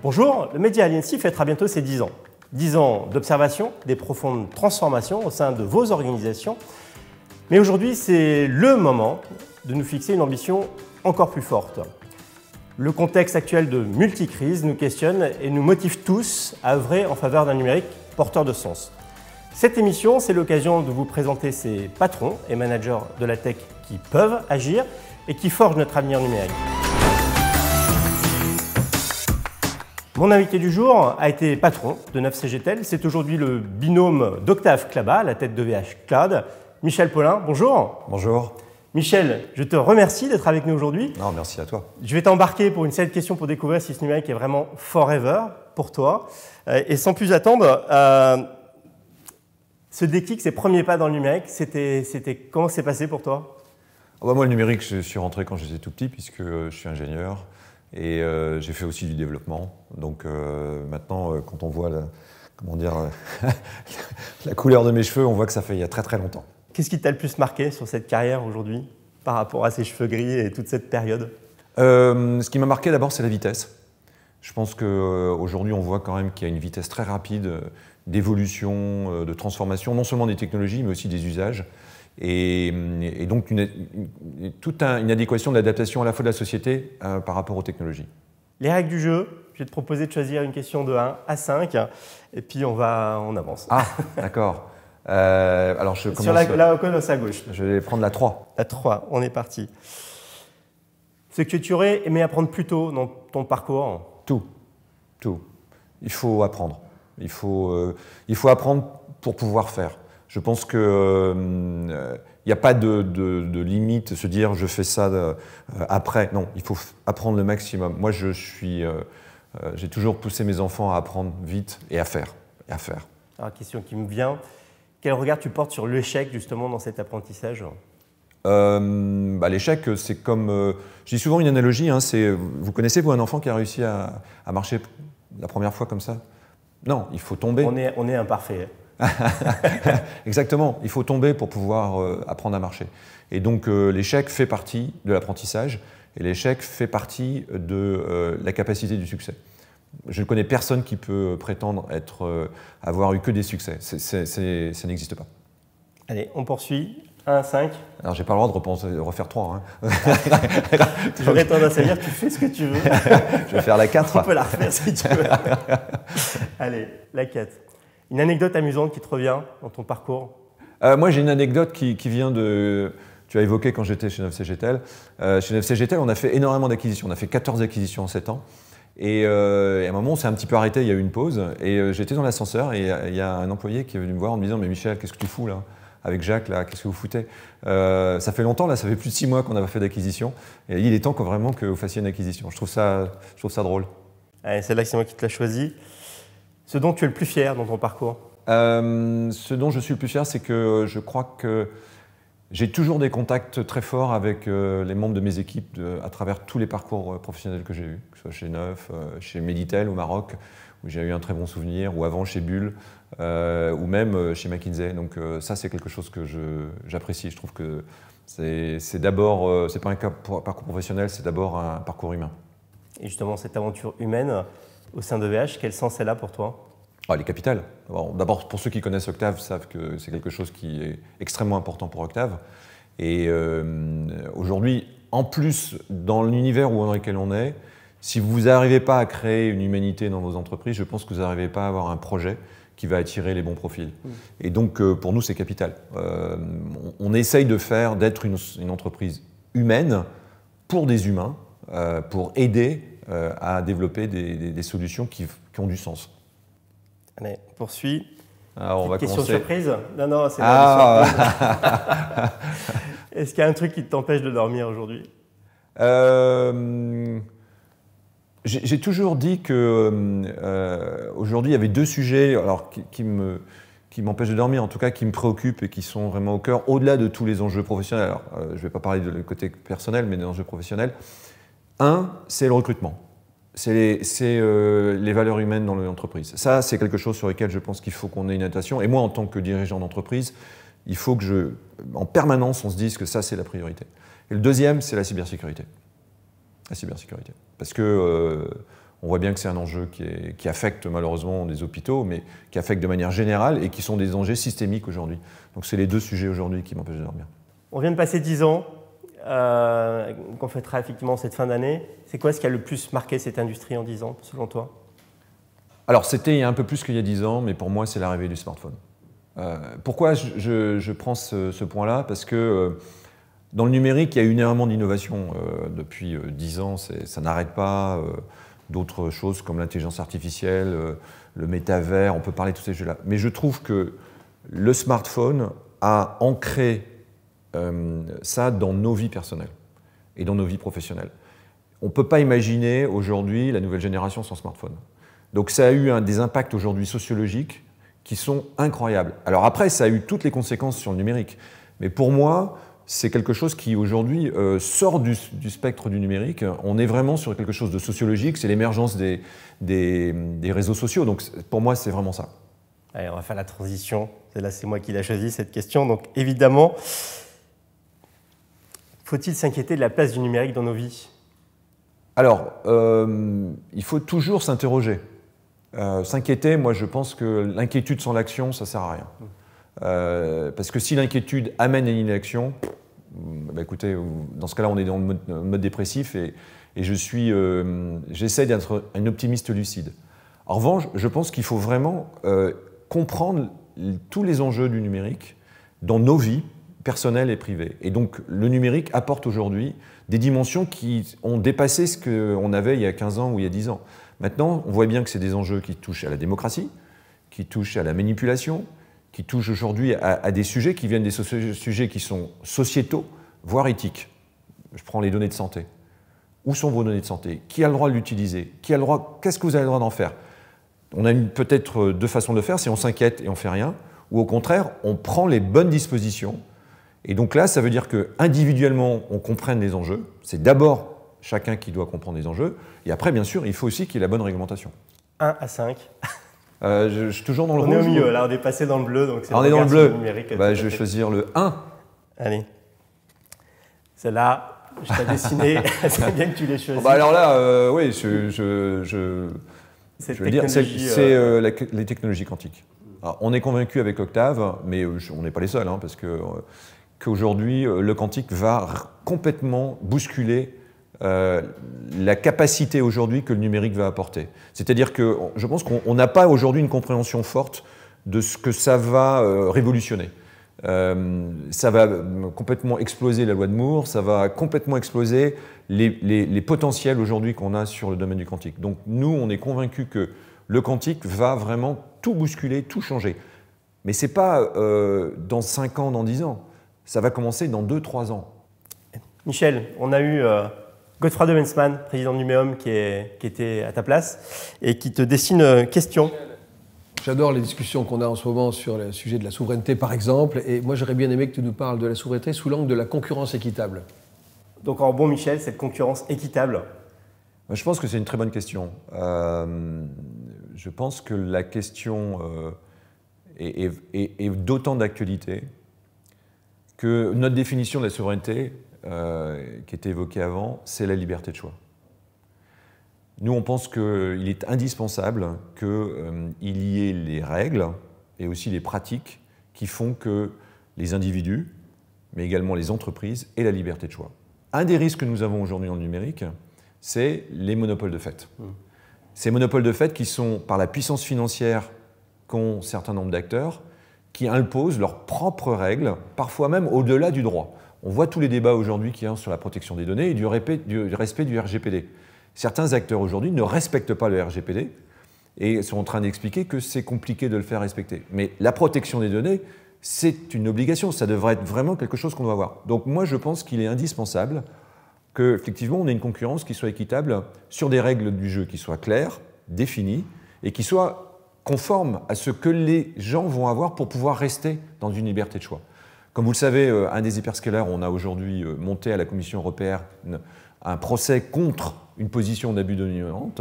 Bonjour, le média Aliency fêtera bientôt ses 10 ans. 10 ans d'observation, des profondes transformations au sein de vos organisations. Mais aujourd'hui, c'est le moment de nous fixer une ambition encore plus forte. Le contexte actuel de multicrise nous questionne et nous motive tous à œuvrer en faveur d'un numérique porteur de sens. Cette émission, c'est l'occasion de vous présenter ces patrons et managers de la tech qui peuvent agir et qui forgent notre avenir numérique. Mon invité du jour a été patron de 9CGTEL. C'est aujourd'hui le binôme d'Octave Klaba, à la tête de VH Cloud. Michel Paulin, bonjour. Bonjour. Michel, je te remercie d'être avec nous aujourd'hui. Non, merci à toi. Je vais t'embarquer pour une série de questions pour découvrir si ce numérique est vraiment forever pour toi. Et sans plus attendre, ce déclic, ces premiers pas dans le numérique, comment c'est passé pour toi? Moi, le numérique, je suis rentré quand j'étais tout petit, puisque je suis ingénieur. Et j'ai fait aussi du développement. Donc maintenant, quand on voit la couleur de mes cheveux, on voit que ça fait il y a très très longtemps. Qu'est-ce qui t'a le plus marqué sur cette carrière aujourd'hui par rapport à ces cheveux gris et toute cette période? Ce qui m'a marqué d'abord, c'est la vitesse. Je pense qu'aujourd'hui, on voit quand même qu'il y a une vitesse très rapide d'évolution, de transformation, non seulement des technologies, mais aussi des usages. Et donc toute une adéquation de l'adaptation à la fois de la société par rapport aux technologies. Les règles du jeu, je vais te proposer de choisir une question de 1 à 5 et puis on avance. Ah, d'accord. Alors je commence. Sur la colonne à gauche. Je vais prendre la 3. La 3, on est parti. Ce que tu aurais aimé apprendre plus tôt dans ton parcours? Tout. Il faut apprendre. Il faut apprendre pour pouvoir faire. Je pense qu'il n'y a pas de limite, se dire je fais ça après. Non, il faut apprendre le maximum. Moi, j'ai toujours poussé mes enfants à apprendre vite et à faire. Alors, question qui me vient, quel regard tu portes sur l'échec justement dans cet apprentissage? L'échec, c'est comme... je dis souvent une analogie, hein, vous connaissez un enfant qui a réussi à marcher la première fois comme ça? Non, il faut tomber. On est imparfait. Exactement, il faut tomber pour pouvoir apprendre à marcher. Et donc l'échec fait partie de l'apprentissage et l'échec fait partie de la capacité du succès. Je ne connais personne qui peut prétendre avoir eu que des succès. Ça n'existe pas. Allez, on poursuit. 1 à 5. Alors j'ai pas le droit de refaire 3. Hein. J'aurais tendance à dire tu fais ce que tu veux. Je vais faire la 4. On peut la refaire si tu veux. Allez, la 4. Une anecdote amusante qui te revient dans ton parcours? Moi, j'ai une anecdote qui vient de... Tu as évoqué quand j'étais chez 9CGTEL. Chez 9CGTEL, on a fait énormément d'acquisitions. On a fait 14 acquisitions en 7 ans. Et à un moment, on s'est un petit peu arrêté, il y a eu une pause. Et j'étais dans l'ascenseur et il y a un employé qui est venu me voir en me disant « Mais Michel, qu'est-ce que tu fous là? Avec Jacques, là, qu'est-ce que vous foutez ?» Ça fait longtemps, là, ça fait plus de 6 mois qu'on n'a pas fait d'acquisition. Et il est temps vraiment que vous fassiez une acquisition. Je trouve ça drôle. Allez, celle-là, c'est moi qui te l'ai choisie. Ce dont tu es le plus fier dans ton parcours? Ce dont je suis le plus fier, c'est que je crois que j'ai toujours des contacts très forts avec les membres de mes équipes à travers tous les parcours professionnels que j'ai eus, que ce soit chez Neuf, chez Meditel au Maroc, où j'ai eu un très bon souvenir, ou avant chez Bull, ou même chez McKinsey. Donc ça, c'est quelque chose que j'apprécie. Je trouve que c'est d'abord, c'est pas un parcours professionnel, c'est d'abord un parcours humain. Et justement, cette aventure humaine au sein de VH, quel sens elle a pour toi? Elle est capitale. D'abord, pour ceux qui connaissent Octave, savent que c'est quelque chose qui est extrêmement important pour Octave. Et aujourd'hui, en plus, dans l'univers dans lequel on est, si vous n'arrivez pas à créer une humanité dans vos entreprises, je pense que vous n'arrivez pas à avoir un projet qui va attirer les bons profils. Et donc, pour nous, c'est capital. On essaye d'être une entreprise humaine pour des humains, pour aider à développer des solutions qui ont du sens. Allez, on poursuit. Alors, on va question commencer. Surprise? Non, c'est pas une surprise. Est-ce qu'il y a un truc qui t'empêche de dormir aujourd'hui? J'ai toujours dit qu'aujourd'hui, il y avait 2 sujets qui m'empêchent de dormir, en tout cas qui me préoccupent et qui sont vraiment au cœur, au-delà de tous les enjeux professionnels. Alors, je ne vais pas parler du côté personnel, mais des enjeux professionnels. Un, c'est le recrutement. C'est les valeurs humaines dans l'entreprise. Ça, c'est quelque chose sur lequel je pense qu'il faut qu'on ait une attention. Et moi, en tant que dirigeant d'entreprise, il faut que en permanence, on se dise que ça, c'est la priorité. Et le deuxième, c'est la cybersécurité. La cybersécurité. Parce que On voit bien que c'est un enjeu qui affecte malheureusement des hôpitaux, mais qui affecte de manière générale et qui sont des enjeux systémiques aujourd'hui. Donc c'est les deux sujets aujourd'hui qui m'empêchent de dormir. On vient de passer 10 ans, qu'on fêtera effectivement cette fin d'année. C'est quoi ce qui a le plus marqué cette industrie en 10 ans, selon toi? Alors c'était il y a un peu plus qu'il y a 10 ans, mais pour moi c'est l'arrivée du smartphone. Pourquoi je prends ce point-là? Parce que dans le numérique, il y a eu énormément d'innovation depuis 10 ans, ça n'arrête pas. D'autres choses comme l'intelligence artificielle, le métavers, on peut parler de tous ces jeux-là. Mais je trouve que le smartphone a ancré ça dans nos vies personnelles et dans nos vies professionnelles. On ne peut pas imaginer aujourd'hui la nouvelle génération sans smartphone. Donc ça a eu des impacts aujourd'hui sociologiques qui sont incroyables. Alors après, ça a eu toutes les conséquences sur le numérique. Mais pour moi, c'est quelque chose qui aujourd'hui sort du spectre du numérique. On est vraiment sur quelque chose de sociologique, c'est l'émergence des réseaux sociaux. Donc pour moi, c'est vraiment ça. Allez, on va faire la transition. Là, c'est moi qui l'ai choisi, cette question. Donc évidemment, faut-il s'inquiéter de la place du numérique dans nos vies? Alors, il faut toujours s'interroger. S'inquiéter, moi je pense que l'inquiétude sans l'action, ça ne sert à rien. Parce que si l'inquiétude amène à l'inaction, bah écoutez, dans ce cas-là, on est dans le mode dépressif et j'essaie d'être un optimiste lucide. En revanche, je pense qu'il faut vraiment comprendre tous les enjeux du numérique dans nos vies personnelles et privées. Et donc, le numérique apporte aujourd'hui des dimensions qui ont dépassé ce qu'on avait il y a 15 ans ou il y a 10 ans. Maintenant, on voit bien que c'est des enjeux qui touchent à la démocratie, qui touchent à la manipulation, qui touchent aujourd'hui à des sujets qui viennent des sujets qui sont sociétaux, voire éthiques. Je prends les données de santé. Où sont vos données de santé? Qui a le droit de l'utiliser? Qu'est-ce que vous avez le droit d'en faire? On a peut-être deux façons de le faire, c'est on s'inquiète et on ne fait rien, ou au contraire, on prend les bonnes dispositions. Et donc là, ça veut dire qu'individuellement, on comprenne les enjeux. C'est d'abord chacun qui doit comprendre les enjeux. Et après, bien sûr, il faut aussi qu'il y ait la bonne réglementation. 1 à 5. Je suis toujours dans le rouge. On est au milieu, là, on est passé dans le bleu. Donc on est dans le bleu. Je vais choisir le 1. Allez. Celle-là, je t'ai dessiné. C'est bien que tu l'aies choisi. Alors là, oui, je veux dire, c'est les technologies quantiques. Alors, on est convaincu avec Octave, mais on n'est pas les seuls, hein, parce qu'aujourd'hui, le quantique va complètement bousculer la capacité aujourd'hui que le numérique va apporter. C'est-à-dire que je pense qu'on n'a pas aujourd'hui une compréhension forte de ce que ça va révolutionner. Ça va complètement exploser la loi de Moore, ça va complètement exploser les potentiels aujourd'hui qu'on a sur le domaine du quantique. Donc nous, on est convaincus que le quantique va vraiment tout bousculer, tout changer. Mais ce n'est pas dans 5 ans, dans 10 ans. Ça va commencer dans 2-3 ans. Michel, on a eu Godefroy de Bensman, président de Numéum, qui était à ta place et qui te dessine une question. J'adore les discussions qu'on a en ce moment sur le sujet de la souveraineté, par exemple. Et moi, j'aurais bien aimé que tu nous parles de la souveraineté sous l'angle de la concurrence équitable. Donc, en bon, Michel, cette concurrence équitable? Je pense que c'est une très bonne question. Je pense que la question est d'autant d'actualité que notre définition de la souveraineté, qui était évoquée avant, c'est la liberté de choix. Nous, on pense qu'il est indispensable qu'il y ait les règles et aussi les pratiques qui font que les individus, mais également les entreprises, aient la liberté de choix. Un des risques que nous avons aujourd'hui dans le numérique, c'est les monopoles de fait. Ces monopoles de fait qui sont, par la puissance financière qu'ont un certain nombre d'acteurs, qui imposent leurs propres règles, parfois même au-delà du droit. On voit tous les débats aujourd'hui qu'il y a sur la protection des données et du respect du RGPD. Certains acteurs aujourd'hui ne respectent pas le RGPD et sont en train d'expliquer que c'est compliqué de le faire respecter. Mais la protection des données, c'est une obligation, ça devrait être vraiment quelque chose qu'on doit avoir. Donc moi, je pense qu'il est indispensable qu'effectivement, on ait une concurrence qui soit équitable sur des règles du jeu qui soient claires, définies et qui soient conformes à ce que les gens vont avoir pour pouvoir rester dans une liberté de choix. Comme vous le savez, un des hyperscalers, on a aujourd'hui monté à la Commission européenne un procès contre une position d'abus dominante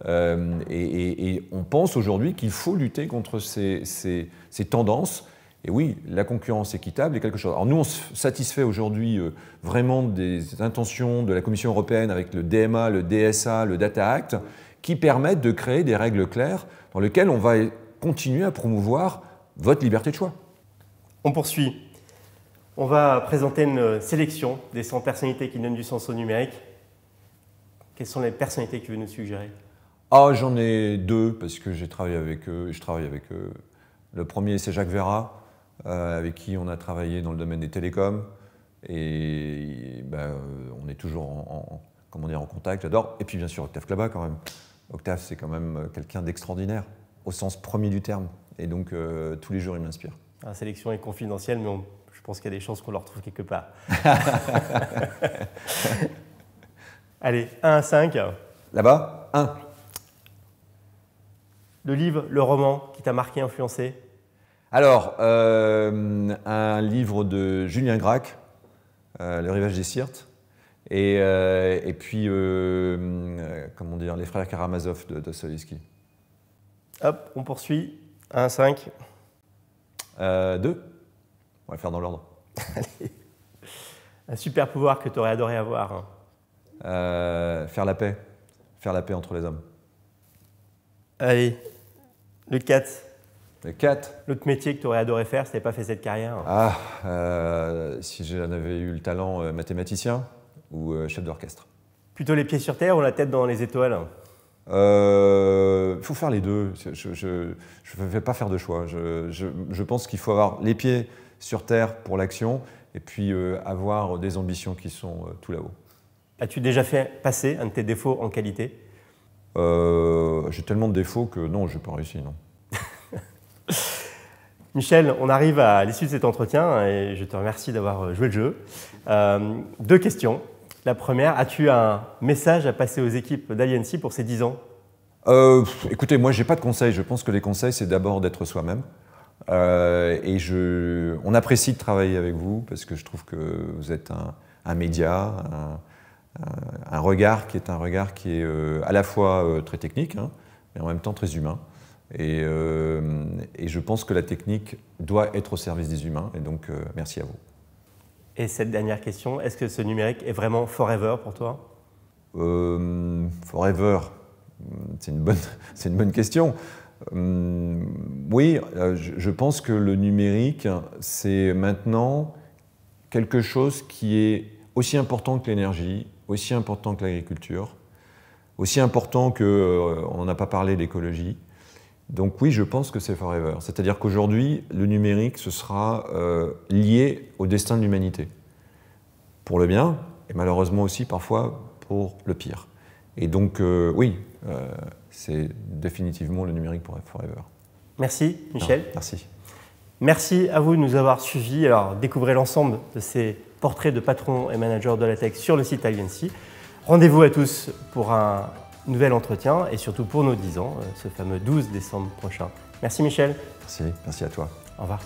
et on pense aujourd'hui qu'il faut lutter contre ces tendances. Et oui, la concurrence équitable est quelque chose. Alors nous, on se satisfait aujourd'hui vraiment des intentions de la Commission européenne avec le DMA, le DSA, le Data Act, qui permettent de créer des règles claires dans lesquelles on va continuer à promouvoir votre liberté de choix. On poursuit. On va présenter une sélection des 100 personnalités qui donnent du sens au numérique. Quelles sont les personnalités que tu veux nous suggérer? Ah, j'en ai deux parce que j'ai travaillé avec eux et je travaille avec eux. Le premier, c'est Jacques Verrat, avec qui on a travaillé dans le domaine des télécoms. Et on est toujours en contact, j'adore. Et puis bien sûr, Octave Klaba quand même. Octave, c'est quand même quelqu'un d'extraordinaire, au sens premier du terme. Et donc, tous les jours, il m'inspire. La sélection est confidentielle, mais je pense qu'il y a des chances qu'on le retrouve quelque part. Allez, 1 à 5. Là-bas, 1. Le livre, le roman qui t'a marqué, influencé? Alors, un livre de Julien Gracq, Le rivage des Sirtes, et puis, comment dire, Les frères Karamazov de Dostoïevski. Hop, on poursuit. 1 à 5. 2. On va faire dans l'ordre. Un super pouvoir que tu aurais adoré avoir? Faire la paix. Faire la paix entre les hommes. Allez, le 4. Le 4. L'autre métier que tu aurais adoré faire si tu n'avais pas fait cette carrière? Si j'en avais eu le talent, mathématicien ou chef d'orchestre. Plutôt les pieds sur terre ou la tête dans les étoiles? Il faut faire les deux. Je ne vais pas faire de choix. Je pense qu'il faut avoir les pieds sur terre pour l'action et puis avoir des ambitions qui sont tout là-haut. As-tu déjà fait passer un de tes défauts en qualité? J'ai tellement de défauts que non, je n'ai pas réussi, non. Michel, on arrive à l'issue de cet entretien et je te remercie d'avoir joué le jeu. 2 questions. La première, as-tu un message à passer aux équipes d'Aliancy pour ces 10 ans? Écoutez, moi, je n'ai pas de conseils. Je pense que les conseils, c'est d'abord d'être soi-même. On apprécie de travailler avec vous parce que je trouve que vous êtes un média, un regard qui est à la fois très technique, hein, mais en même temps très humain. Et je pense que la technique doit être au service des humains. Et donc, merci à vous. Et cette dernière question, est-ce que ce numérique est vraiment forever pour toi? Forever, c'est une bonne question. Oui, je pense que le numérique, c'est maintenant quelque chose qui est aussi important que l'énergie, aussi important que l'agriculture, aussi important que, on n'en a pas parlé, l'écologie. Donc oui, je pense que c'est forever. C'est-à-dire qu'aujourd'hui, le numérique, ce sera lié au destin de l'humanité. Pour le bien, et malheureusement aussi parfois pour le pire. Et donc oui, c'est définitivement le numérique pour forever. Merci Michel. Merci. Merci à vous de nous avoir suivis. Alors découvrez l'ensemble de ces portraits de patrons et managers de la tech sur le site Aliancy. Rendez-vous à tous pour un nouvel entretien et surtout pour nos 10 ans, ce fameux 12 décembre prochain. Merci Michel. Merci à toi. Au revoir.